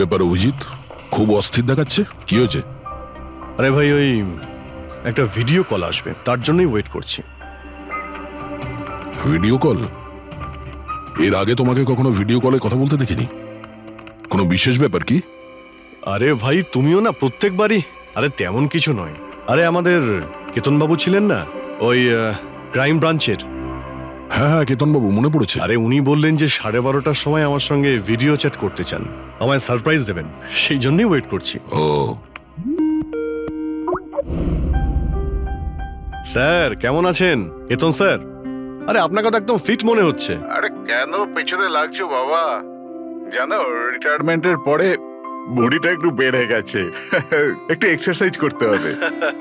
ব্যাপার অভিজিৎ, খুব অস্থির দেখাচ্ছে, কি হয়েছে? আরে ভাই, ওই একটা ভিডিও কল আসবে, তার জন্যই ওয়েট করছি। Video call? এর আগে তোমাকে কখনো ভিডিও কলে কথা বলতে দেখিনি। কোনো বিশেষ ব্যাপার কি? আরে ভাই, তুমিও না প্রত্যেকবারই। আরে তেমন কিছু নয়। আরে আমাদের কেতনবাবু ছিলেন না, ওই ক্রাইম ব্রাঞ্চের। হ্যাঁ, কেতনবাবু, মনে পড়েছে। আরে উনি বললেন যে 12:30টার সময় আমার সঙ্গে ভিডিও চ্যাট করতে চান, আমায় সারপ্রাইজ দেবেন, সেই জন্যই ওয়েট করছি। ও স্যার কেমন আছেন? কেতন স্যার, আরে আপনাকে তো একদম ফিট মনে হচ্ছে। আরে কেন পেছনে লাগছো বাবা? জানো, রিটায়ারমেন্টের পরে বডিটা একটু বেড়ে গেছে, একটু এক্সারসাইজ করতে হবে।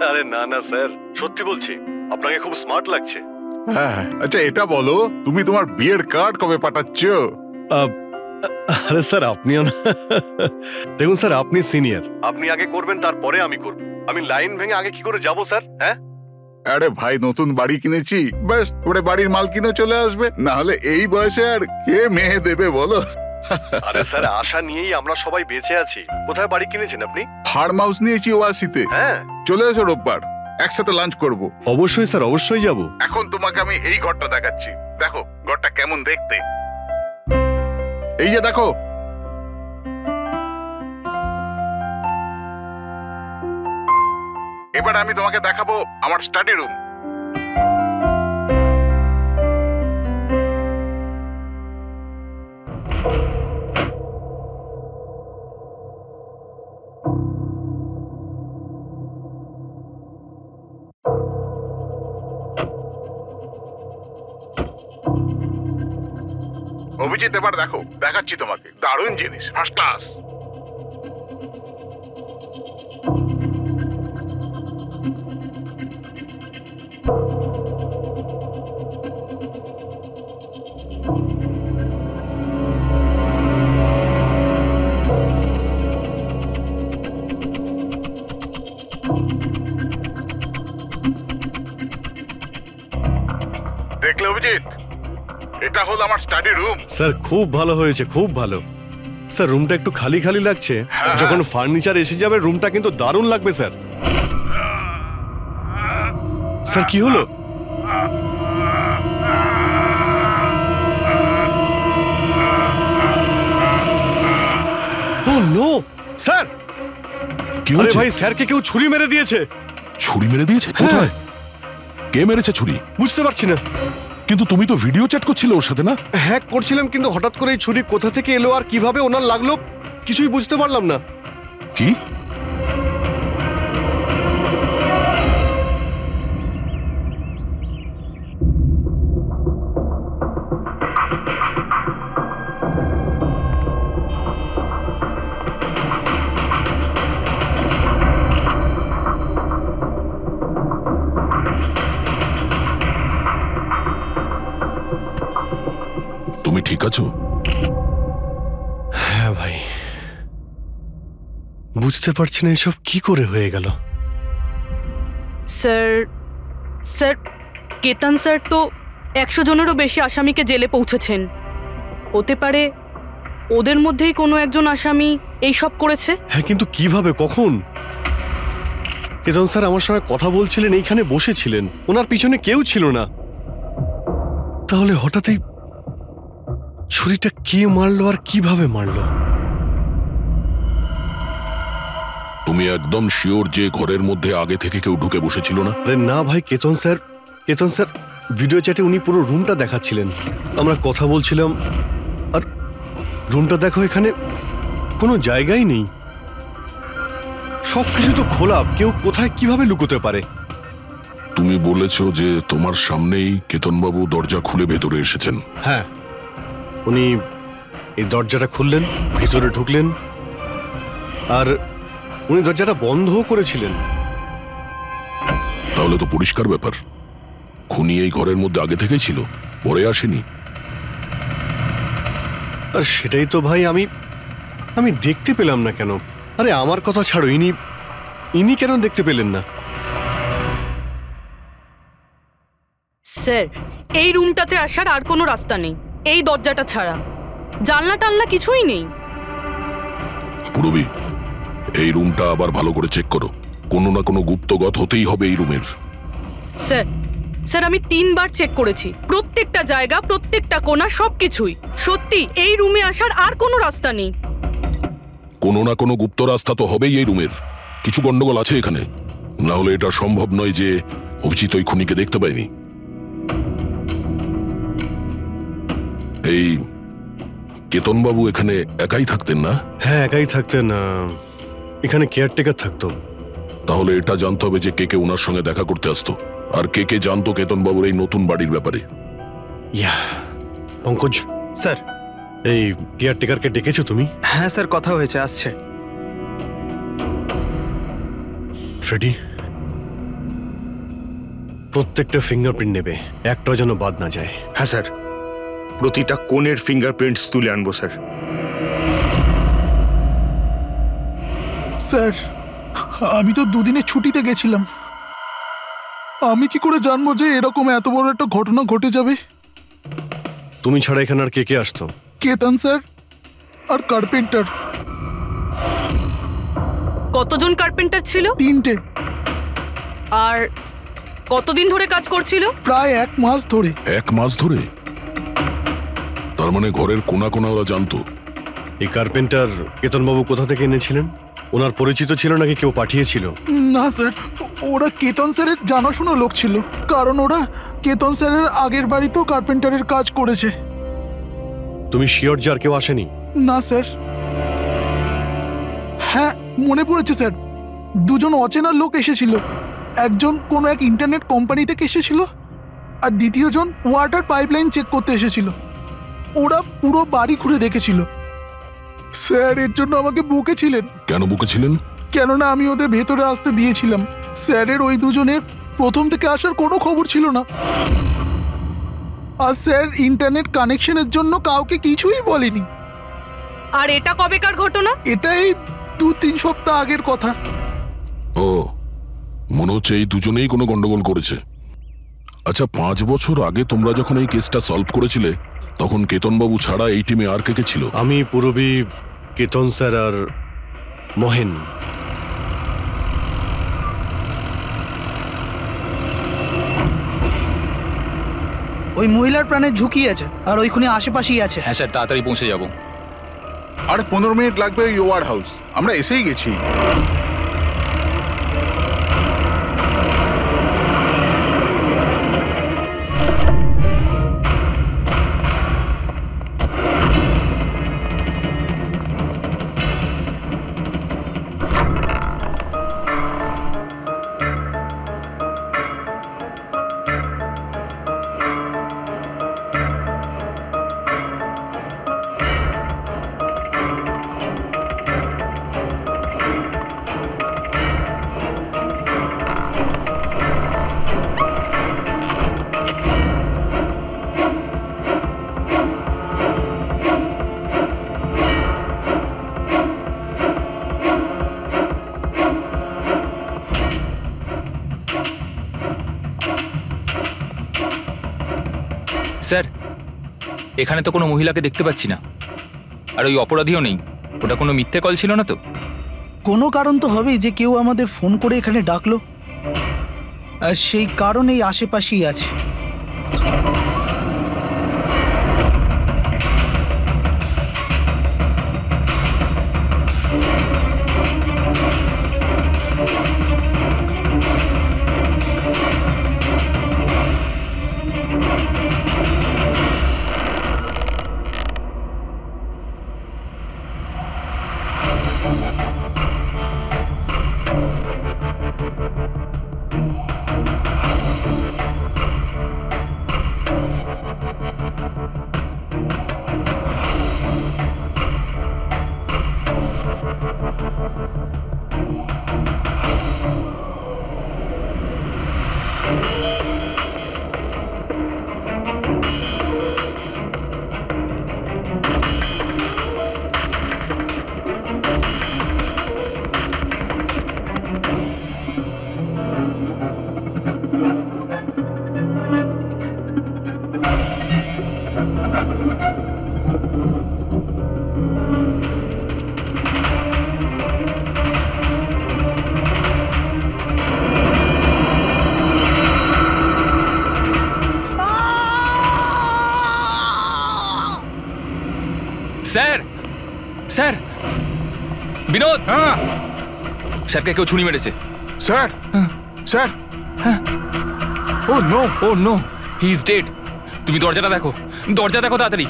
আরে না না স্যার, সত্যি বলছি, আপনাকে খুব স্মার্ট লাগছে। হ্যাঁ, আচ্ছা এটা বলো, তুমি তোমার বিয়ের কার্ড কবে পাঠাচ্ছ? আরে স্যার আপনিও না, দেখুন স্যার, আপনি সিনিয়র, আপনি আগে করবেন, তারপরে আমি করব। আমি লাইন ভেঙে আগে কি করে যাব স্যার? হ্যাঁ, আরে ভাই, নতুন বাড়ি কিনেছি, ব্যাস ওরে বাড়ির মাল কিনে চলে আসবে, না হলে এই বয়সে আর কে মেয়ে দেবে বলো? আরে স্যার, আশা নিয়েই আমরা সবাই বেঁচে আছি। কোথায় বাড়ি কিনেছেন আপনি? ফার্ম হাউস নিয়েছি ওয়াসিতে। হ্যাঁ, চলে এসো রোববার, একসাথে লাঞ্চ করব। অবশ্যই স্যার, অবশ্যই যাব। এখন তোমাকে আমি এই ঘরটা দেখাচ্ছি, দেখো ঘরটা কেমন দেখতে। এই যে দেখো, এবার আমি তোমাকে দেখাবো আমার স্টাডি রুম। অভিজিৎ, এবার দেখো, দেখাচ্ছি তোমাকে দারুণ জিনিস, ফার্স্ট ক্লাস। দেখলে অভিজিৎ, এটা হলো আমার স্টাডি রুম। স্যার খুব ভালো হয়েছে, খুব ভালো। স্যার রুমটা একটু খালি খালি লাগছে, যখন ফার্নিচার এসে যাবে রুমটা কিন্তু দারুণ লাগবে স্যার। স্যার কি হলো? ও নো স্যার, কি আরে হয়েছে? ভাই, স্যারকে কেউ ছুরি মেরে দিয়েছে। ছুরি মেরে দিয়েছে? কোথায়? কে মেরেছে ছুরি? বুঝতে পারছি না। কিন্তু তুমি তো ভিডিও চ্যাট করছিলে ওর সাথে, না? হ্যাক করছিলাম, কিন্তু হঠাৎ করে এই ছুরি কোথা থেকে এলো আর কিভাবে ওনার লাগলো কিছুই বুঝতে পারলাম না। কি? তুমি ঠিক আছো? হ্যাঁ ভাই, বুঝতে পারছি না এসব কি করে হয়ে গেল। স্যার কেতন স্যার তো 100 জনেরও বেশি আসামিকে জেলে পৌঁছেছেন। হতে পারে ওদের মধ্যেই কোনো একজন আসামি এই সব করেছে। হ্যাঁ, কিন্তু কিভাবে, কখন? কেতন স্যার আমার সঙ্গে কথা বলছিলেন, এইখানে বসেছিলেন, ওনার পিছনে কেউ ছিল না। তাহলে হঠাৎই ছুরিটা কে মারলো আর কিভাবে মারলো? তুমি একদম শিওর যে ঘরের মধ্যে আগে থেকে কেউ ঢুকে বসেছিল না? আরে না ভাই, কেতন স্যার ভিডিও চ্যাটে উনি পুরো রুমটা দেখাচ্ছিলেন, আমরা কথা বলছিলাম, আর রুমটা দেখো, এখানে কোনো জায়গাই নেই, সবকিছু তো খোলা, কেউ কোথায় কিভাবে লুকোতে পারে? তুমি বলেছো যে তোমার সামনেই কেতনবাবু দরজা খুলে ভেতরে এসেছেন। হ্যাঁ, উনি এই দরজাটা খুললেন, ভিতরে ঢুকলেন, আর উনি দরজাটা বন্ধও করেছিলেন। তাহলে তো পরিষ্কার ব্যাপার, খুনি এই ঘরের মধ্যে আগে থেকেই ছিল, পরে আসেনি। আর সেটাই তো ভাই আমি দেখতে পেলাম না কেন? আরে আমার কথা ছাড়ো, ইনি কেন দেখতে পেলেন না? স্যার, এই রুমটাতে আসার আর কোনো রাস্তা নেই, এই দরজাটা ছাড়া। জানলা টানলা কিছুই নেই। পুরবি, এই রুমটা আবার ভালো করে চেক করো। কোনো না কোনো গুপ্তগত হতেই হবে এই রুমের। স্যার স্যার আমি 3 বার চেক করেছি, প্রত্যেকটা জায়গা, প্রত্যেকটা কোণা, সবকিছুই। সত্যি এই রুমে আসার আর কোনো রাস্তা নেই। কোনো না কোনো গুপ্ত রাস্তা তো হবেই এই রুমের। কিছু গন্ডগোল আছে এখানে, না হলে এটা সম্ভব নয় যে অভিজিৎ ওই খুনিকে দেখতে পায়নি। এই কেতনবাবু এখানে একাই থাকতেন না? হ্যাঁ, একাই থাকতেন। এখানে কেয়ারটেকার থাকতো। তাহলে এটা জানতে হবে যে কে কে ওনার সঙ্গে দেখা করতে আসতো, আর কে কে জানতো কেতনবাবুর এই নতুন বাড়ির ব্যাপারে। ইয়া, পঙ্কজ স্যার। এই কেয়ারটেকারকে ডেকেছো তুমি? হ্যাঁ স্যার, কথা হয়েছে, আসছে। ফ্রেডি, প্রত্যেকটা ফিঙ্গারপ্রিন্ট নেবে, একটাও যেন বাদ না যায়। হ্যাঁ স্যার, প্রতিটা কোণের ফিঙ্গারপ্রিন্টস তুলে আনবো স্যার। স্যার, আমি তো দুদিনের ছুটিতে গেছিলাম। আমি কি করে জানবো যে এরকম এত বড় একটা ঘটনা ঘটে যাবে? তুমি ছাড়া এখানে আর কে কে আসতো? কেতন স্যার আর কার্পেন্টার। কতজন কার্পেন্টার ছিল? 3টে। আর কতদিন ধরে কাজ করছিল? প্রায় 1 মাস ধরে। 1 মাস ধরে? তার মানে ঘরের কোনা কোনা ওরা জানতো। এই কার্পেন্টার কেতনবাবু কোথা থেকে এনেছিলেন? ওনার পরিচিত ছিল নাকি কেউ পাঠিয়েছিল? না স্যার, ওরা কেতন স্যারের জানাশোনা লোক ছিল, কারণ ওরা কেতন স্যারের আগের বাড়িতেও কার্পেন্টারের কাজ করেছে। তুমি শিওর যে আর কেউ আসেনি? না স্যার। হ্যাঁ, মনে পড়েছে স্যার, 2জন অচেনা লোক এসেছিল। একজন কোনো এক ইন্টারনেট কোম্পানি থেকে এসেছিল, আর দ্বিতীয়জন ওয়াটার পাইপলাইন চেক করতে এসেছিল। ওরা পুরো বাড়ি ঘুরে দেখেছিল। স্যার এর জন্য আমাকে বকেছিলেন। কেন বকেছিলেন? কেননা আমি ওদের ভেতরে আসতে দিয়েছিলাম। স্যারের ওই 2জনের প্রথম থেকে আসার কোনো খবর ছিল না। আর স্যার ইন্টারনেট কানেকশনের জন্য কাউকে কিছুই বলেনি। আর এটা কবেকার ঘটনা? এটাই 2-3 সপ্তাহ আগের কথা। ও, মনে হচ্ছে এই দুজনেই কোনো গন্ডগোল করেছে। আচ্ছা, 5 বছর আগে তোমরা যখন এই কেসটা সলভ করেছিলে, তখন কেতনবাবু ছাড়া এই টিমে আর কে কে ছিল? আমি, পুরবী, কেতন স্যার আর মহেন। ওই মহিলার প্রাণের ঝুঁকি আছে, আর ওইখানে আশেপাশেই আছে। হ্যাঁ স্যার, তাড়াতাড়ি পৌঁছে যাব। আর 15 মিনিট লাগবে ওই ওয়ার হাউস। আমরা এসেই গেছি। স্যার, এখানে তো কোনো মহিলাকে দেখতে পাচ্ছি না, আর ওই অপরাধীও নেই। ওটা কোনো মিথ্যে কল ছিল না তো? কোনো কারণ তো হবেই যে কেউ আমাদের ফোন করে এখানে ডাকলো, আর সেই কারণেই আশেপাশেই আছে। বিনোদ, হ্যাঁ স্যারকে কেউ ছুরি মেরেছে। Sir, sir, oh no, oh no, he is dead. তুমি দরজাটা দেখো, দরজা দেখো তাড়াতাড়ি।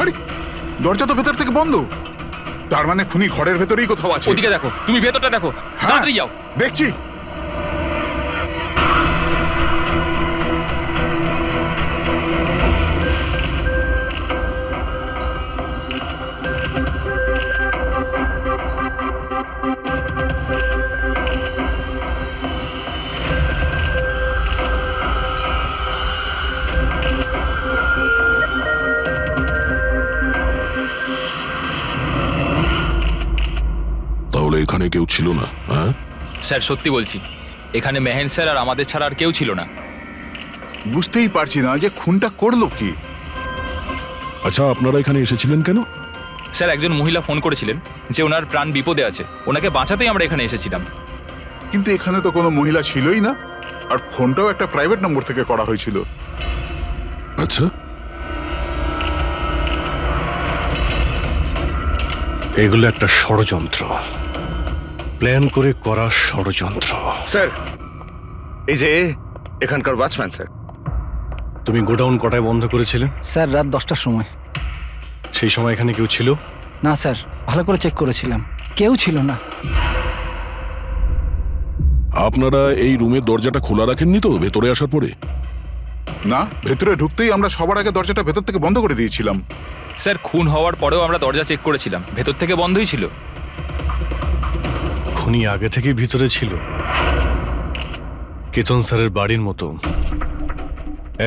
আরে দরজা তো ভেতর থেকে বন্ধ, তার মানে খুনি ঘরের ভেতরেই কোথাও আছে। ওদিকে দেখো, তুমি ভেতরটা দেখো, তাড়াতাড়ি যাও। দেখছি। তাহলে এখানে কেউ ছিল না? হ্যাঁ, স্যার সত্যি বলছি, এখানে মেহেন স্যার আর আমাদের ছাড়া আর কেউ ছিল না। বুঝতেই পারছি না যে খুনটা করলো কি। আচ্ছা, আপনারা এখানে এসেছিলেন কেন? স্যার একজন মহিলা ফোন করেছিলেন যে ওনার প্রাণ বিপদে আছে, ওনাকে বাঁচাতেই আমরা এখানে এসেছিলাম। কিন্তু এখানে তো কোনো মহিলা ছিলই না, আর ফোনটাও একটা প্রাইভেট নম্বর থেকে করা হয়েছিল। আচ্ছা, এগুলো একটা ষড়যন্ত্র, প্ল্যান করে করা ষড়যন্ত্র। স্যার, এই যে এখানকার ওয়াচম্যান স্যার। তুমি গোডাউন কটায় বন্ধ করেছিলে? স্যার রাত 10টার সময়। সেই সময় এখানে কেউ ছিল? না স্যার, ভালো করে চেক করেছিলাম, কেউ ছিল না। আপনারা এই রুমের দরজাটা খোলা রাখেননি তো ভেতরে আসার পরে? না, ভেতরে ঢুকতেই আমরা সবার আগে দরজাটা ভেতর থেকে বন্ধ করে দিয়েছিলাম। স্যার খুন হওয়ার পরেও আমরা দরজা চেক করেছিলাম, ভেতর থেকে বন্ধই ছিল। খুনি আগে থেকেই ভিতরে ছিল, কেতন স্যারের বাড়ির মতো।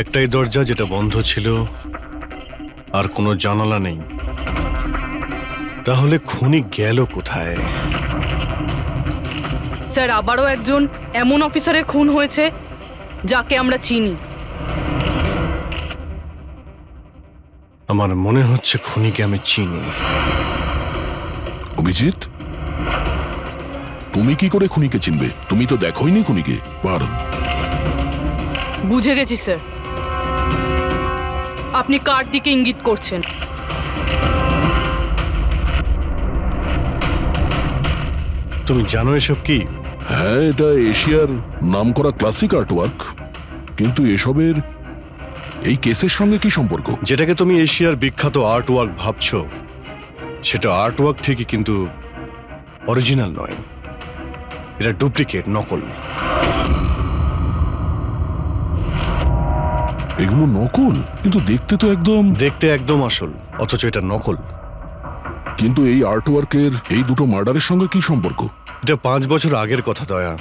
একটাই দরজা যেটা বন্ধ ছিল, আর কোনো জানালা নেই। তাহলে খুনি গেল কোথায়? স্যার আবারও একজন এমন অফিসারের খুন হয়েছে যাকে আমরা চিনি। আমার মনে হচ্ছে খুনিকে আমি চিনি। অভিজিৎ, তুমি কি করে খুনিকে চিনবে? তুমি তো দেখোইনি খুনিকে। পার বুঝে গেছি স্যার, আপনি কার দিকে ইঙ্গিত করছেন। তুমি জানো এসব কি? হ্যাঁ, এটা এশিয়ার নামকরা ক্লাসিক আর্টওয়ার্ক, কিন্তু এসবের এই কেসের সঙ্গে কি সম্পর্ক? যেটাকে তুমি এশিয়ার বিখ্যাত আর্ট ওয়ার্ক ভাবছো, সেটা আর্ট ওয়ার্ক ঠিকই, কিন্তু অরিজিনাল নয়। এটা ডুপ্লিকেট, নকল। এগুলো নকল, কিন্তু দেখতে তো দেখতে একদম আসল, অথচ এটা নকল। কিন্তু এই আর্টওয়ার্কের এই দুটো মার্ডারের সঙ্গে কি সম্পর্ক? এটা 5 বছর আগের কথা দয়া।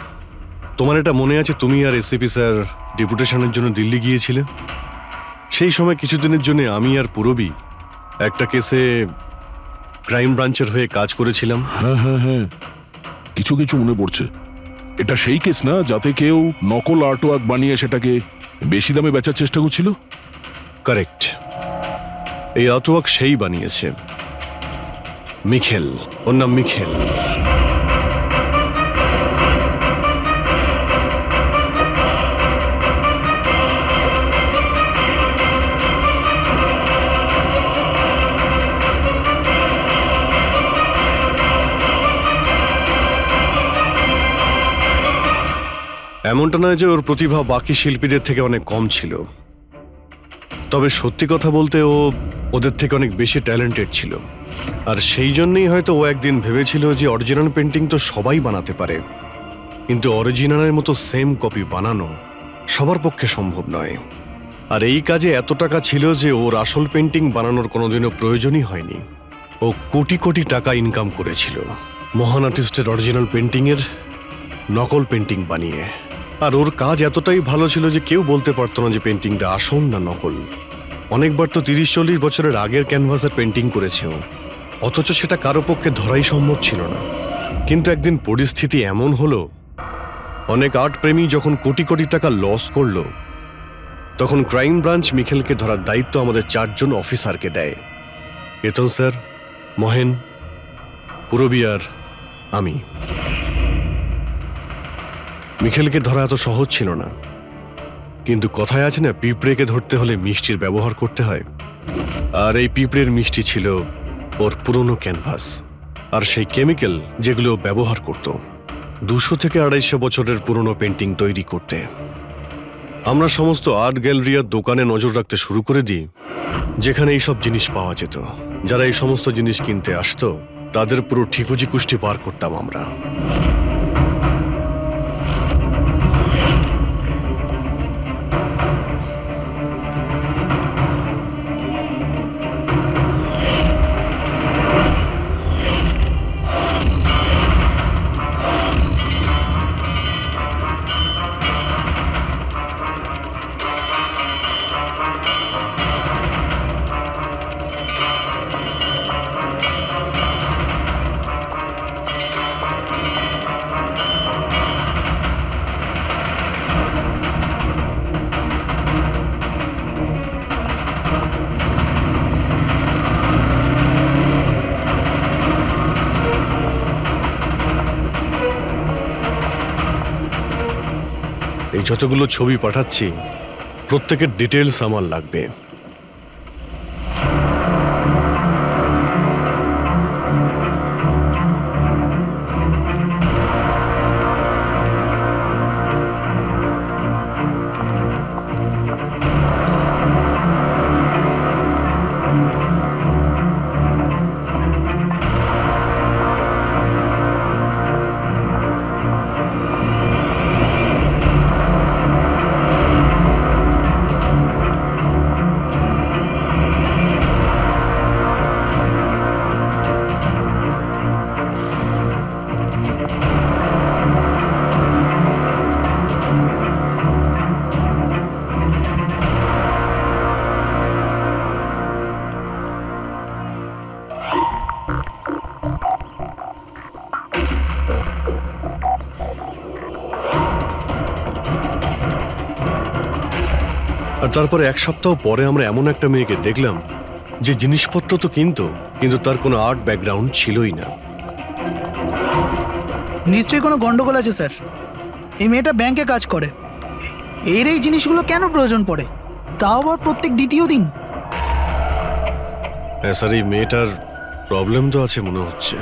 তোমার এটা মনে আছে? তুমি আর এসিপি স্যার ডেপুটেশনের জন্য দিল্লি গিয়েছিলে। সেই সময় কিছুদিনের জন্য আমি আর পুরবী একটা কেসে ক্রাইম ব্রাঞ্চের হয়ে কাজ করেছিলাম। হ্যাঁ হ্যাঁ হ্যাঁ, কিছু কিছু মনে পড়ছে। এটা সেই কেস না যাতে কেউ নকল আর্টওয়ার্ক বানিয়ে সেটাকে বেশি দামে বেচার চেষ্টা করছিল? কারেক্ট। এই আর্টওয়ার্ক সেই বানিয়েছে, মিখেল। ওর নাম মিখেল। এমনটা নয় যে ওর প্রতিভা বাকি শিল্পীদের থেকে অনেক কম ছিল, তবে সত্যি কথা বলতে ও ওদের থেকে অনেক বেশি ট্যালেন্টেড ছিল। আর সেই জন্যই হয়তো ও একদিন ভেবেছিল যে অরিজিনাল পেন্টিং তো সবাই বানাতে পারে, কিন্তু অরিজিনালের মতো সেম কপি বানানো সবার পক্ষে সম্ভব নয়। আর এই কাজে এত টাকা ছিল যে ওর আসল পেন্টিং বানানোর কোনোদিনও প্রয়োজনই হয়নি। ও কোটি কোটি টাকা ইনকাম করেছিল মহান আর্টিস্টের অরিজিনাল পেন্টিংয়ের নকল পেন্টিং বানিয়ে। আর ওর কাজ এতটাই ভালো ছিল যে কেউ বলতে পারতো না যে পেন্টিংটা আসল না নকল। অনেকবার তো 30-40 বছরের আগের ক্যানভাসের পেন্টিং করেছে ও, অথচ সেটা কারো পক্ষে ধরাই সম্ভব ছিল না। কিন্তু একদিন পরিস্থিতি এমন হলো, অনেক আর্ট প্রেমী যখন কোটি কোটি টাকা লস করলো, তখন ক্রাইম ব্রাঞ্চ মিখেলকে ধরার দায়িত্ব আমাদের 4 জন অফিসারকে দেয়। কেতন স্যার, মহেন, পুরবী আর আমি। মিখেলকে ধরা এত সহজ ছিল না, কিন্তু কথায় আছে না, পিঁপড়েকে ধরতে হলে মিষ্টির ব্যবহার করতে হয়। আর এই পিঁপড়ের মিষ্টি ছিল ওর পুরনো ক্যানভাস আর সেই কেমিক্যাল যেগুলো ও ব্যবহার করত 200 থেকে 250 বছরের পুরনো পেন্টিং তৈরি করতে। আমরা সমস্ত আর্ট গ্যালারি আর দোকানে নজর রাখতে শুরু করে দিই যেখানে এইসব জিনিস পাওয়া যেত। যারা এই সমস্ত জিনিস কিনতে আসতো তাদের পুরো ঠিকুজি কুষ্টি পার করতাম আমরা। এই যতগুলো ছবি পাঠাচ্ছি প্রত্যেকের ডিটেলস আমার লাগবে। আর তারপরে 1 সপ্তাহ পরে আমরা এমন একটা মেয়েকে দেখলাম যে জিনিসপত্র তো কিন্তু তার কোনো আর্ট ব্যাকগ্রাউন্ড ছিলই না। নিশ্চয়ই কোনো গন্ডগোল আছে স্যার। এই মেয়েটা ব্যাংকে কাজ করে, এর এই জিনিসগুলো কেন প্রয়োজন পড়ে, তাও আবার প্রত্যেক দ্বিতীয় দিন? হ্যাঁ স্যার, এই মেয়েটার প্রবলেম তো আছে মনে হচ্ছে।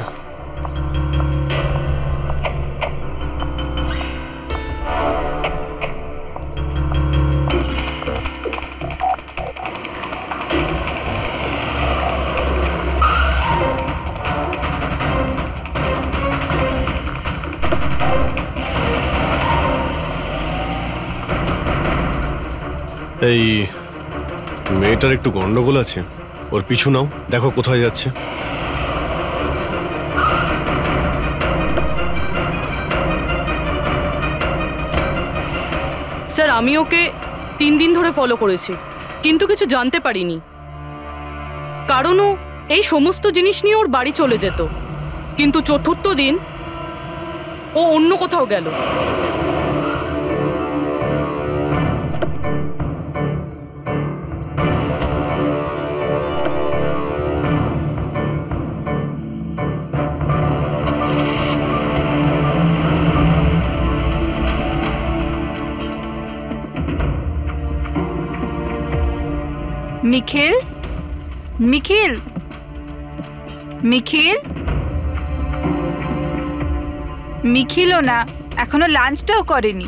এই মেয়েটার একটু গন্ডগোল আছে, ওর পিছু নাও, দেখো কোথায় যাচ্ছে। স্যার আমি ওকে 3 দিন ধরে ফলো করেছি, কিন্তু কিছু জানতে পারিনি। কারণ ও এই সমস্ত জিনিস নিয়ে ওর বাড়ি চলে যেত, কিন্তু 4র্থ দিন ও অন্য কোথাও গেল। নিখিল, নিখিল, নিখিল, নিখিলও না, এখনো লাঞ্চটাও করেনি।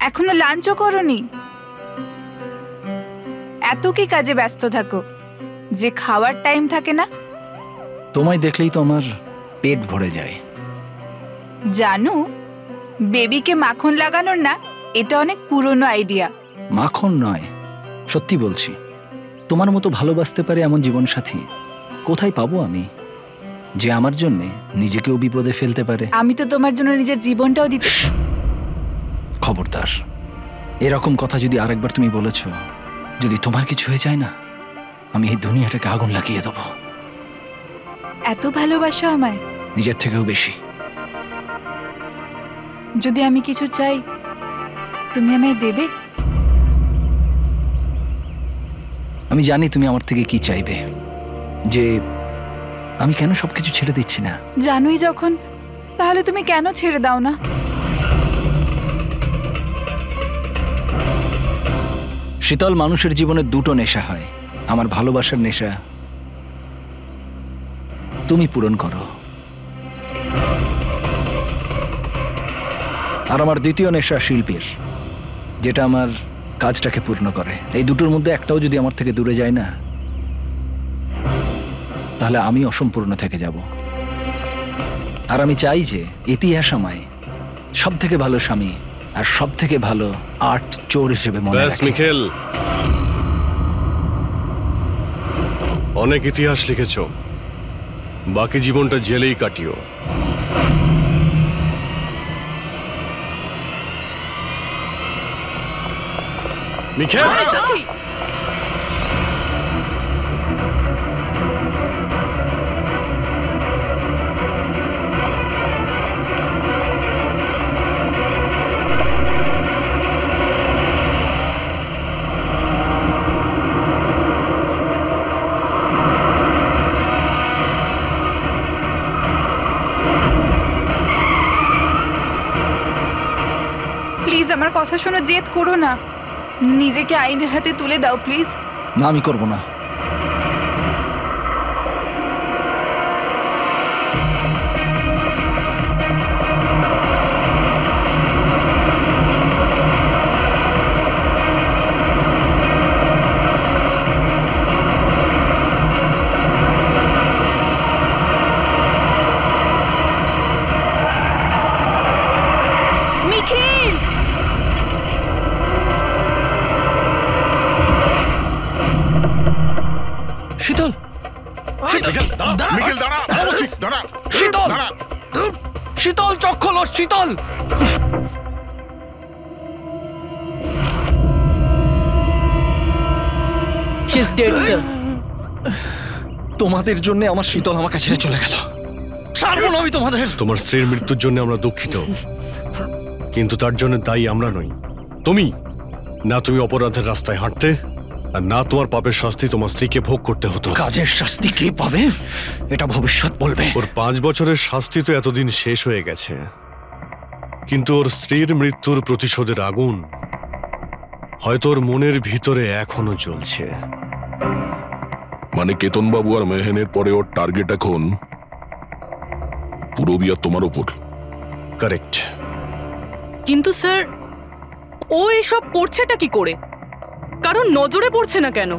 এখনো লাঞ্চও করনি? এত কি কাজে ব্যস্ত থাকো যে খাওয়ার টাইম থাকে না? তোমায় দেখলেই তো আমার পেট ভরে যায়। জানো, বেবিকে মাখন লাগানোর না, এটা অনেক পুরনো আইডিয়া। মাখন নয়, সত্যি বলছি, তোমার মতো ভালোবাসতে পারে এমন জীবনসাথী কোথায় পাবো আমি, যে আমার জন্য নিজেকেও বিপদে ফেলতে পারে। আমি তো তোমার জন্য নিজের জীবনটাও দিতে। খবরদার, এরকম কথা যদি আরেকবার তুমি বলেছ, যদি তোমার কিছু হয়ে যায় না, আমি এই দুনিয়াটাকে আগুন লাগিয়ে দেবো। এত ভালোবাসো আমায়? নিজের থেকেও বেশি। যদি আমি কিছু চাই, তুমি আমায় দেবে? আমি জানি তুমি আমার থেকে কি চাইবে, যে আমি কেন সবকিছু ছেড়ে দিচ্ছি না? জানোই যখন, তাহলে তুমি কেন ছেড়ে দাও না? শীতল, মানুষের জীবনে দুটো নেশা হয়। আমার ভালোবাসার নেশা তুমি পূরণ করো, আর আমার দ্বিতীয় নেশা শিল্পীর, যেটা আমার কাজটাকে পূর্ণ করে। এই দুটোর মধ্যে একটাও যদি আমার থেকে দূরে যায় না, তাহলে আমি অসম্পূর্ণ থেকে যাব। আর আমি চাই যে ইতিহাস আমায় সব থেকে ভালো স্বামী আর সব থেকে ভালো আর্ট চোর হিসেবে মনে ব্যাস রাখে। মিখেল, অনেক ইতিহাস লিখেছ, বাকি জীবনটা জেলেই কাটিও। মিখেল, প্লিজ আমার কথা শোনো, জেদ করো না, নিজেকে আইনের হাতে তুলে দাও প্লিজ। না, আমি করব না। নিখিল! শীতল, মিখেল দাঁড়া, বলছি, দাঁড়া, শীতল, দাঁড়া। শীতল, চোখ খোলো, শীতল। She is dead sir. তোমাদের জন্য আমার শীতল আমাকে ছেড়ে চলে গেল। ছাড়বো না আমি তোমাদের। তোমার স্ত্রীর মৃত্যুর জন্য আমরা দুঃখিত, কিন্তু তার জন্য দায়ী আমরা নই, তুমি। না তুমি অপরাধের রাস্তায় হাঁটতে, আর না তোমার পাপের শাস্তি তোমার স্ত্রীকে ভোগ করতে হতো। কাজের শাস্তি কে পাবে এটা ভবিষ্যৎ বলবে। ওর 5 বছরের শাস্তি তো এতদিন শেষ হয়ে গেছে, কিন্তু ওর স্ত্রীর মৃত্যুর প্রতিশোধের আগুন হয়তো ওর মনের ভিতরে এখনো জ্বলছে। মানে কেতন বাবু আর মেহেনের পরে ওর টার্গেট এখন পুরবি আর তোমার ওপর। কারেক্ট। কিন্তু স্যার, ও এসব করছেটা কি করে? কারণ নজরে পড়ছে না কেন?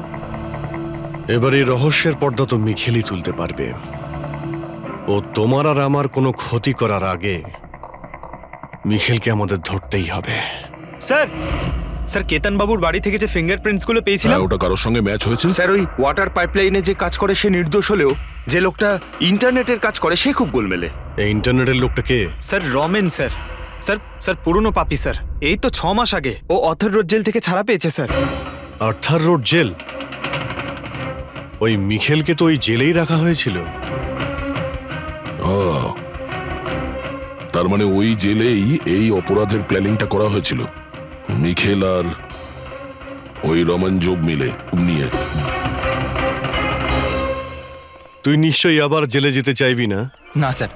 এবার এই রহস্যের পর্দা তো মিখেলই তুলতে পারবে। ও তোমার আর আমার কোনো ক্ষতি করার আগে মিখেলকে আমাদের ধরতেই হবে। স্যার, স্যার কেতন বাবুর বাড়ি থেকে যে ফিঙ্গারপ্রিন্টসগুলো পেয়েছিলাম, ওটা কারোর সঙ্গে ম্যাচ হয়েছে? স্যার ওই ওয়াটার পাইপলাইনে যে কাজ করে সে নির্দোষ হলেও যে লোকটা ইন্টারনেটের কাজ করে সে খুব গোলমেলে। এই ইন্টারনেটের লোকটা কে? Sir Ramen sir. Sir sir পুরনো পাপি স্যার, এই তো 6 মাস আগে ও অথর রোড জেল থেকে ছাড়া পেয়েছে স্যার। Arthur road jail? ওই মিখেলকে তো ওই জেলেই রাখা হয়েছিল। তার মানে ওই জেলেই এই অপরাধের প্ল্যানিংটা করা হয়েছিল, মিখেল আর ওই রমন জোব মিলে নিয়ে। তুই নিশ্চয়ই আবার জেলে যেতে চাইবি না? না স্যার,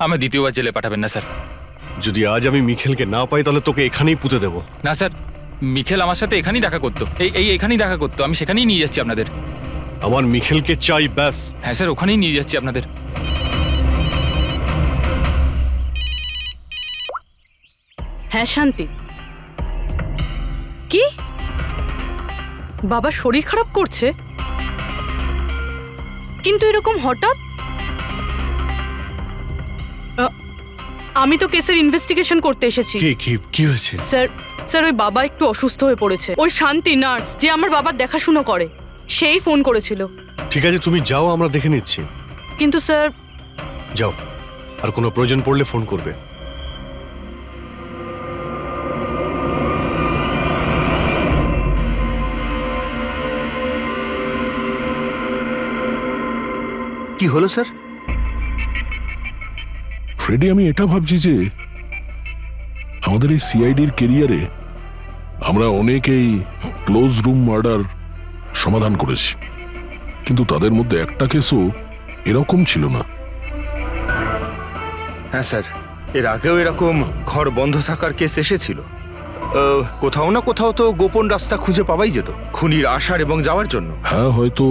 আমি দ্বিতীয়বার জেলে পাঠাবেন না স্যার। যদি আজ আমি মিখেলকে না পাই তাহলে তোকে এখানেই পুঁতে দেবো। না স্যার, মিখেল আমার সাথে এখানেই দেখা করতো, এখানেই দেখা করতো, আমি সেখানেই নিয়ে যাচ্ছি আপনাদের। আমার মিখেলকে চাই, ব্যাস। হ্যাঁ স্যার, ওখানেই নিয়ে যাচ্ছি আপনাদের। হ্যাঁ শান্তি, কি বাবা শরীর খারাপ করছে? কিন্তু এরকম হঠাৎ? আমি তো কেসের ইনভেস্টিগেশন করতে এসেছি। কি হয়েছে? স্যার ওই বাবা একটু অসুস্থ হয়ে পড়েছে। ওই শান্তি নার্স যে আমার বাবার দেখাশুনো করে, সেই ফোন করেছিল। ঠিক আছে, তুমি যাও, আমরা দেখে নিচ্ছি। কিন্তু স্যার। যাও, আর কোনো প্রয়োজন পড়লে ফোন করবে। কি হলো স্যার? ফ্রেডি, আমি এটা ভাবছি যে আমাদের এই সিআইডির কেরিয়ারে আমরা অনেকেই ক্লোজ রুম মার্ডার সমাধান করেছি, কিন্তু তাদের মধ্যে একটা কেসও এরকম ছিল না। হ্যাঁ স্যার, এর আগেও এরকম ঘর বন্ধ থাকার কেস এসেছিল। কোথাও না কোথাও তো গোপন রাস্তা খুঁজে পাওয়াই যেত খুনির আসার এবং যাওয়ার জন্য। হ্যাঁ, হয়তো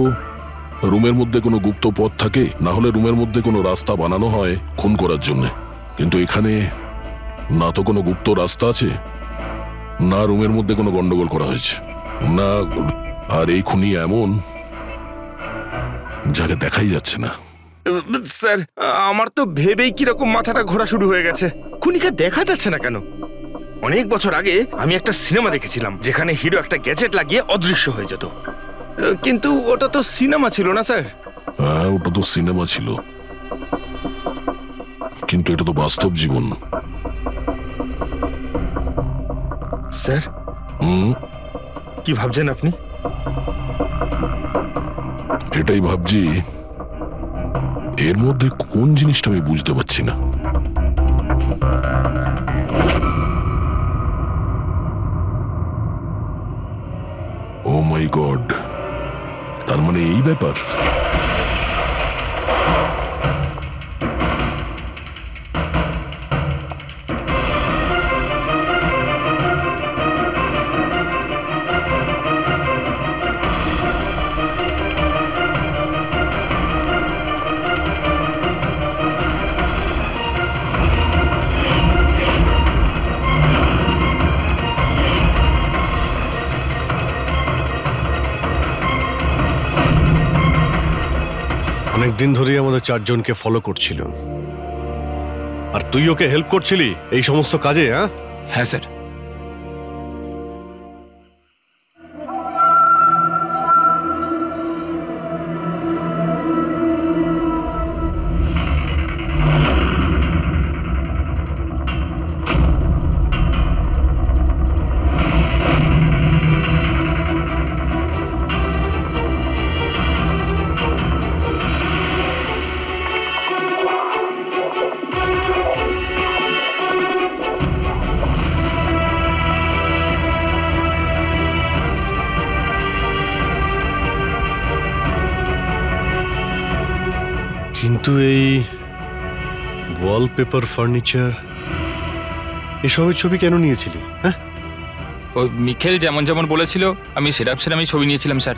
রুমের মধ্যে কোনো গুপ্ত পথ থাকে, না হলে রুমের মধ্যে কোনো রাস্তা বানানো হয় খুন করার জন্য। কিন্তু এখানে না তো কোনো গুপ্ত রাস্তা আছে, না রুমের মধ্যে কোনো গন্ডগোল করা হয়েছে, না। আর এই খুনি এমন যাকে দেখাই যাচ্ছে না। স্যার, আমার তো ভেবেই কিরকম মাথাটা ঘোরা শুরু হয়ে গেছে। খুনিকে দেখা যাচ্ছে না কেন? অনেক বছর আগে আমি একটা সিনেমা দেখেছিলাম যেখানে হিরো একটা গ্যাজেট লাগিয়ে অদৃশ্য হয়ে যেত, কিন্তু ওটা তো সিনেমা ছিল না স্যার। হ্যাঁ, ওটা তো সিনেমা ছিল, কিন্তু এটা তো বাস্তব জীবন। স্যার, কি ভাবছেন আপনি? এটাই ভাবছি, এর মধ্যে কোন জিনিসটা আমি বুঝতে পারছি না। ও মাই গড, তার মানে এই ব্যাপার। অনেকদিন ধরেই আমাদের চারজনকে ফলো করছিল, আর তুই ওকে হেল্প করছিলি এই সমস্ত কাজে? হ্যাঁ স্যার। কিন্তু এই ওয়ালপেপার, ফার্নিচার, এসবের ছবি কেন নিয়েছিলি? হ্যাঁ, ওই মিখেল যেমন যেমন বলেছিল আমি সেরকমই ছবি নিয়েছিলাম স্যার।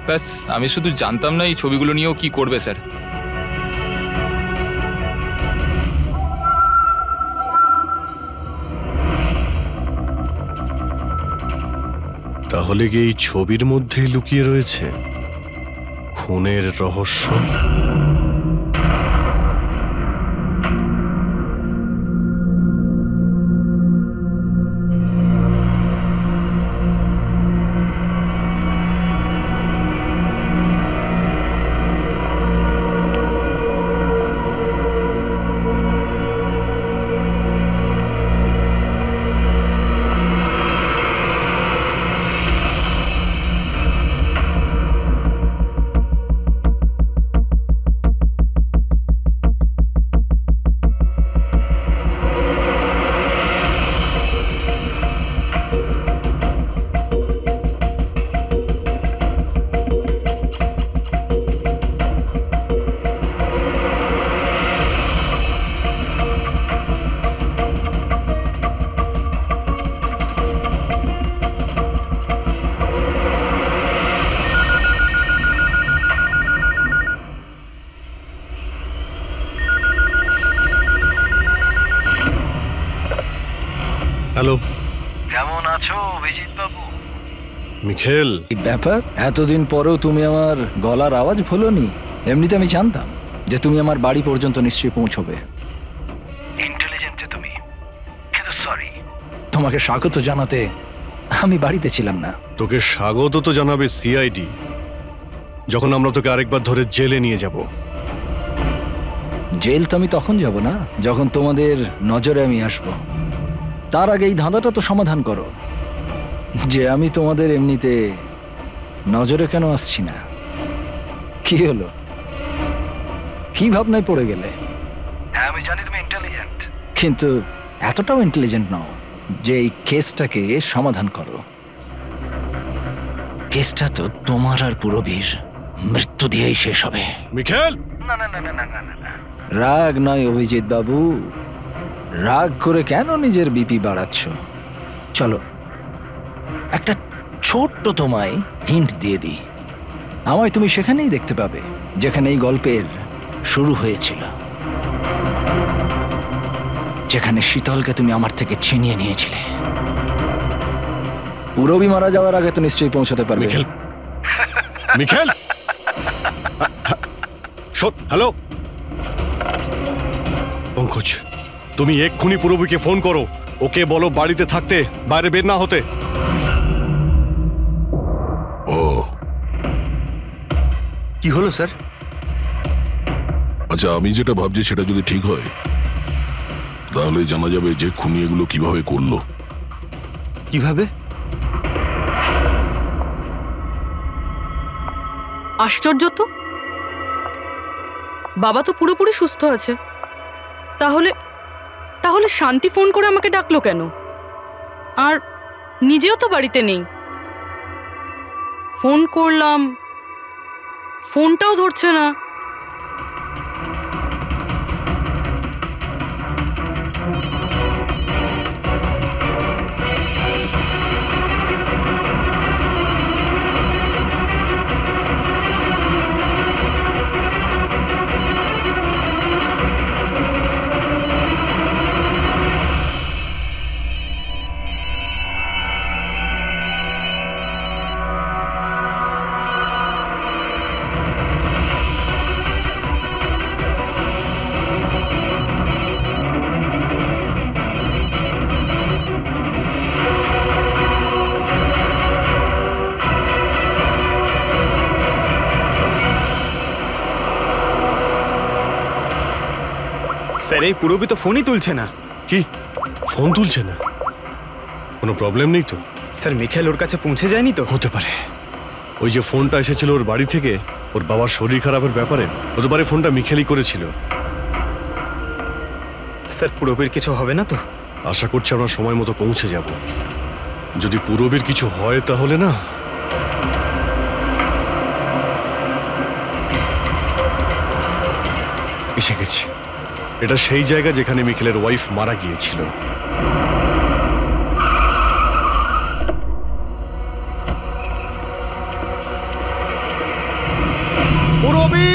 ব্যাস, আমি শুধু জানতাম না এই ছবিগুলো নিয়েও কি করবে স্যার। তাহলে কি এই ছবির মধ্যেই লুকিয়ে রয়েছে খুনের রহস্য? হ্যালো, কেমন আছো অভিজিৎ বাবু? মিখেল, এই ব্যাপার, এতদিন পরেও তুমি আমার গলার আওয়াজ ভুলোনি। এমনিতে আমি জানতাম যে তুমি আমার বাড়ি পর্যন্ত নিশ্চয়ই পৌঁছবে। ইন্টেলিজেন্ট তুমি, কিন্তু সরি, তোমাকে স্বাগত জানাতে আমি বাড়িতে ছিলাম না। তোকে স্বাগত তো জানাবে সিআইডি, যখন আমরা তোকে আরেকবার ধরে জেলে নিয়ে যাব। জেল তো আমি তখন যাব না যখন তোমাদের নজরে আমি আসব। তার আগে এই ধাঁধাটা তো সমাধান করো যে আমি তোমাদের এমনিতে নজরে কেন আসছি না। কি হলো, কি ভাবনায় পড়ে গেলে? হ্যাঁ, আমি জানি তুমি ইন্টেলিজেন্ট, কিন্তু এতটাও ইন্টেলিজেন্ট নও যে এই কেসটাকে সমাধান করো। কেসটা তো তোমার আর পুরবীর মৃত্যু দিয়েই শেষ হবে। মিখেল, রাগ নয় অভিজিৎ বাবু, রাগ করে কেন নিজের বিপি বাড়াচ্ছ? চলো একটা ছোট্ট তোমায় হিন্ট দিয়ে দিই। আমায় তুমি সেখানেই দেখতে পাবে যেখানে এই গল্পের শুরু হয়েছিল, যেখানে শীতলকে তুমি আমার থেকে ছিনিয়ে নিয়েছিলে। পুরবি মারা যাওয়ার আগে তো নিশ্চয়ই পৌঁছতে পারবে। মিখেল, মিখেল, হ্যালো পঙ্কজ, তুমি এক্ষুনি পুরবীকে ফোন করো, ওকে বলো বাড়িতে থাকতে, বাইরে বের না হতে। ও কি হলো স্যার? আচ্ছা, আমি যেটা ভাবছি সেটা যদি ঠিক হয় তাহলে জানা যাবে যে খুনি এগুলো কিভাবে করলো। কিভাবে? আশ্চর্য তো, বাবা তো পুরোপুরি সুস্থ আছে, তাহলে তাহলে শান্তি ফোন করে আমাকে ডাকলো কেন? আর নিজেও তো বাড়িতে নেই। ফোন করলাম, ফোনটাও ধরছে না। স্যার এই পুরবি তো ফোনই তুলছে না। কি ফোন তুলছে না? কোনো প্রবলেম নেই তো? স্যার মিখেল ওর কাছে পৌঁছে যায়নি তো? হতে পারে। ওই যে ফোনটা এসেছিল ওর বাড়ি থেকে ওর বাবার শরীর খারাপের ব্যাপারে, হতে পারে ফোনটা মিখেলই করেছিল। স্যার পুরবির কিছু হবে না তো? আশা করছি আমরা সময় মতো পৌঁছে যাব। যদি পুরবীর কিছু হয় তাহলে না, এসে গেছি। এটা সেই জায়গা যেখানে মিখেলের ওয়াইফ মারা গিয়েছিল। পুরবী!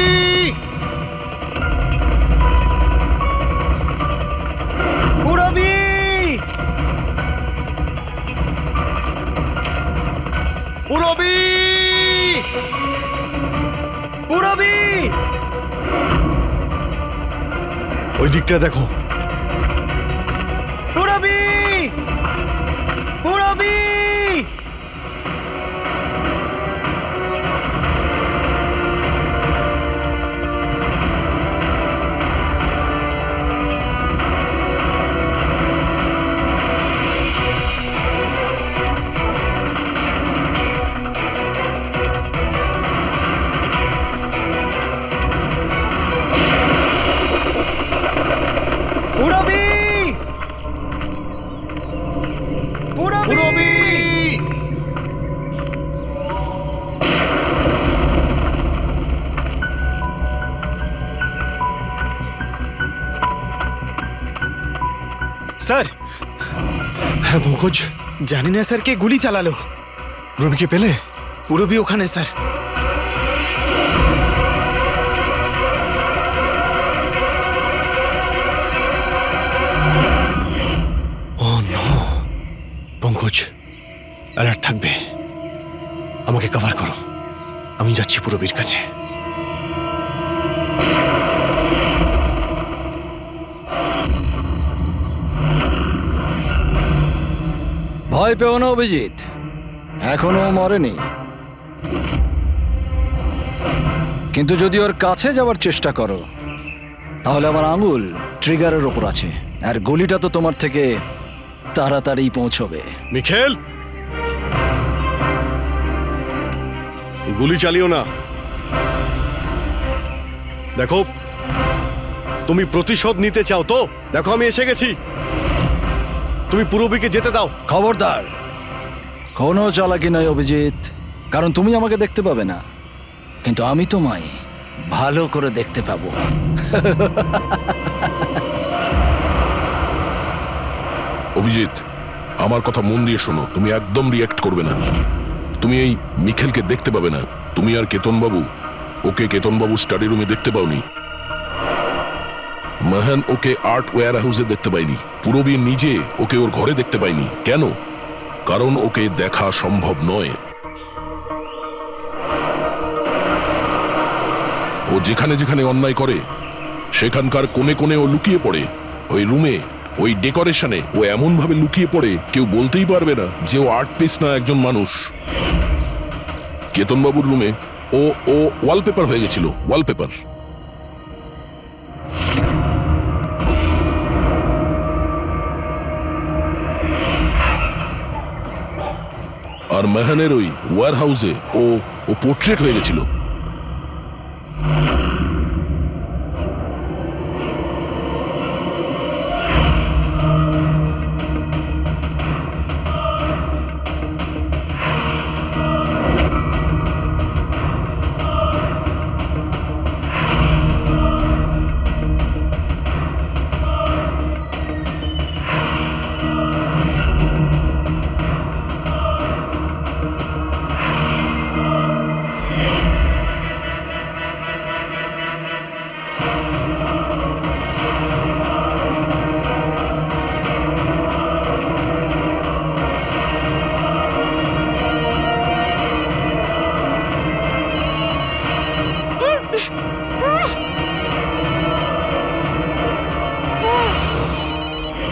পুরবি! পুরবী! পুরবি! ওই দিকটা দেখো। পুরবি! পুরবি! স্যার! হ্যাঁ পঙ্কজ, জানি না স্যার কে গুলি চালালো। পুরবীকে পেলে? পুরবি ওখানে sir. Oh no! Pankaj, alert থাকবে। আমাকে কভার করো, আমি যাচ্ছি পুরবীর কাছে। ভয় পেও না অভিজিৎ, এখনো মরেনি। কিন্তু যদি ওর কাছে যাওয়ার চেষ্টা করো তাহলে আমার আঙুল ট্রিগারের ওপর আছে, আর গুলিটা তো তোমার থেকে তাড়াতাড়ি পৌঁছবে। মিখেল, গুলি চালিও না। দেখো, তুমি প্রতিশোধ নিতে চাও তো? দেখো আমি এসে গেছি, তুমি পুরবীকে যেতে দাও। খবরদার, কোনো চালাকি নয় অভিজিৎ, কারণ তুমি আমাকে দেখতে পাবে না, কিন্তু আমি তোমায় ভালো করে দেখতে পাবো। অভিজিৎ, আমার কথা মন দিয়ে শোনো, তুমি একদম রিঅ্যাক্ট করবে না। তুমি এই মিখেলকে দেখতে পাবে না। তুমি আর কেতনবাবু ওকে কেতনবাবু স্টাডি রুমে দেখতে পাওনি। মাহান ওকে আর্ট ওয়্যার হাউসে দেখতে পাইনি। পূরবী নিজে ওকে ওর ঘরে দেখতে পাইনি। কেন? কারণ ওকে দেখা সম্ভব নয়। ও যেখানে যেখানে অন্যায় করে সেখানকার কোণে কোণে ও লুকিয়ে পড়ে। ওই রুমে, ওই ডেকোরেশনে ও এমন ভাবে লুকিয়ে পড়ে কেউ বলতেই পারবে না যে ও আর্ট পিস না, একজন মানুষ। কেতনবাবুর রুমে ও ও ওয়ালপেপার হয়ে গেছিল, ওয়ালপেপার। আর মেহানের ওই ওয়্যার হাউসে ও ও পোর্ট্রেট হয়ে গেছিল।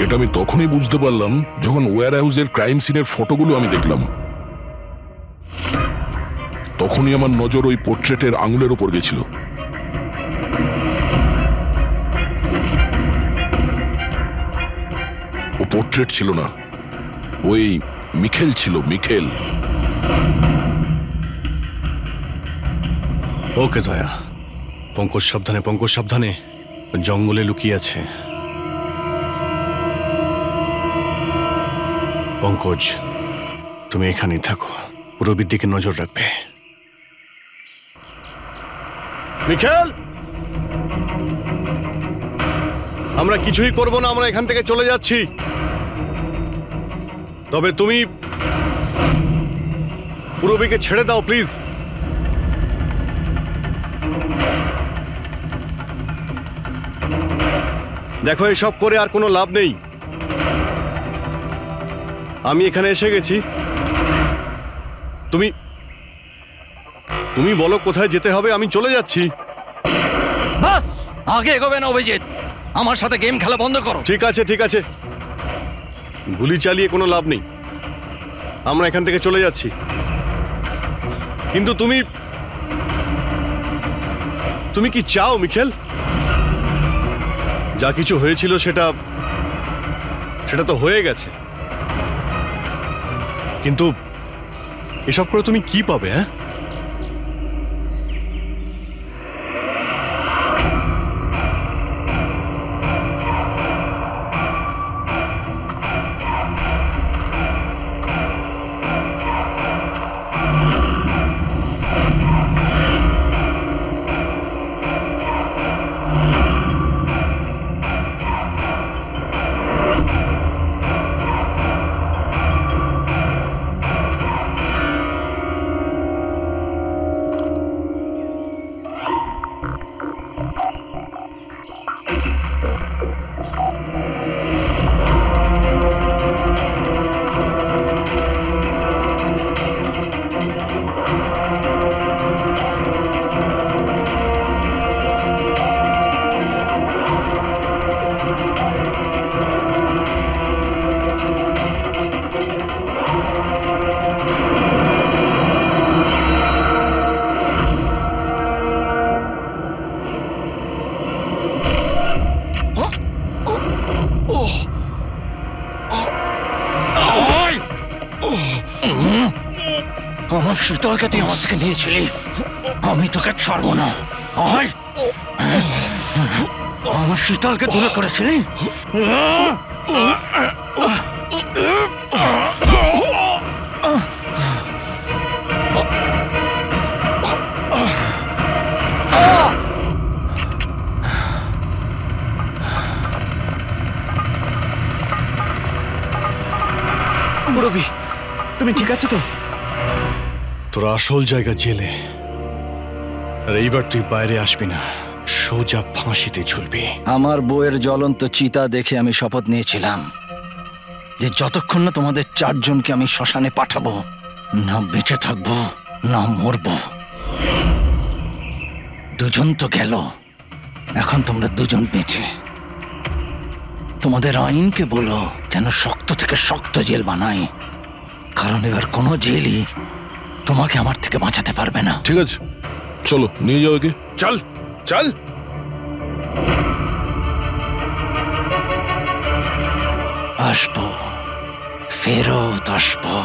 এটা আমি তখনই বুঝতে পারলাম যখন ওয়্যার হাউসের ক্রাইম সিনের ফটোগুলো আমি দেখলাম। তখনই আমার নজর ওই পোর্ট্রেটের আঙুলের উপর গেছিল। ও পোর্ট্রেট ছিল না, ওই মিখেল ছিল, মিখেল। ওকে দয়া, পঙ্কজ সাবধানে, পঙ্কজ সাবধানে, জঙ্গলে লুকিয়ে আছে। পঙ্কজ, তুমি এখানেই থাকো, পূরবীর দিকে নজর রাখবে। মিখেল, আমরা কিছুই করব না, আমরা এখান থেকে চলে যাচ্ছি। তবে তুমি পূরবীকে ছেড়ে দাও প্লিজ। দেখো, এসব করে আর কোনো লাভ নেই। আমি এখানে এসে গেছি, তুমি তুমি বলো কোথায় যেতে হবে, আমি চলে যাচ্ছি। বাস, আগে এগোবে না অভিজিৎ, আমার সাথে গেম খেলা বন্ধ করো। ঠিক আছে, ঠিক আছে, গুলি চালিয়ে কোনো লাভ নেই, আমরা এখান থেকে চলে যাচ্ছি। কিন্তু তুমি তুমি কি চাও মিখেল? যা কিছু হয়েছিল সেটা তো হয়ে গেছে, কিন্তু এসব করে তুমি কি পাবে? হ্যাঁ, আমার শীতলকে তুই আমার থেকে নিয়েছিলি, আমি তোকে ছাড়বো না। আমার শীতলকে দূরে করেছিলি। মুরব্বি তুমি ঠিক আছো তো? তোর আসল জায়গা জেলে, আর এইবার তুই বাইরে আসবি না, সোজা ফাঁসিতে ঝুলবি। আমার বউয়ের জ্বলন্ত চিতা দেখে আমি শপথ নিয়েছিলাম যে যতক্ষণ না তোমাদের চারজনকে আমি শ্মশানে পাঠাবো, না বেঁচে থাকবো না মরবো। দুজন তো গেল, এখন তোমরা দুজন বেঁচে। তোমাদের আইনকে বলো যেন শক্ত থেকে শক্ত জেল বানায়, কারণ এবার কোনো জেলই তোমাকে আমার থেকে বাঁচাতে পারবে না। ঠিক আছে, চলো নিয়ে যাও একে। চল চল। আসবো, ফেরত আসবো।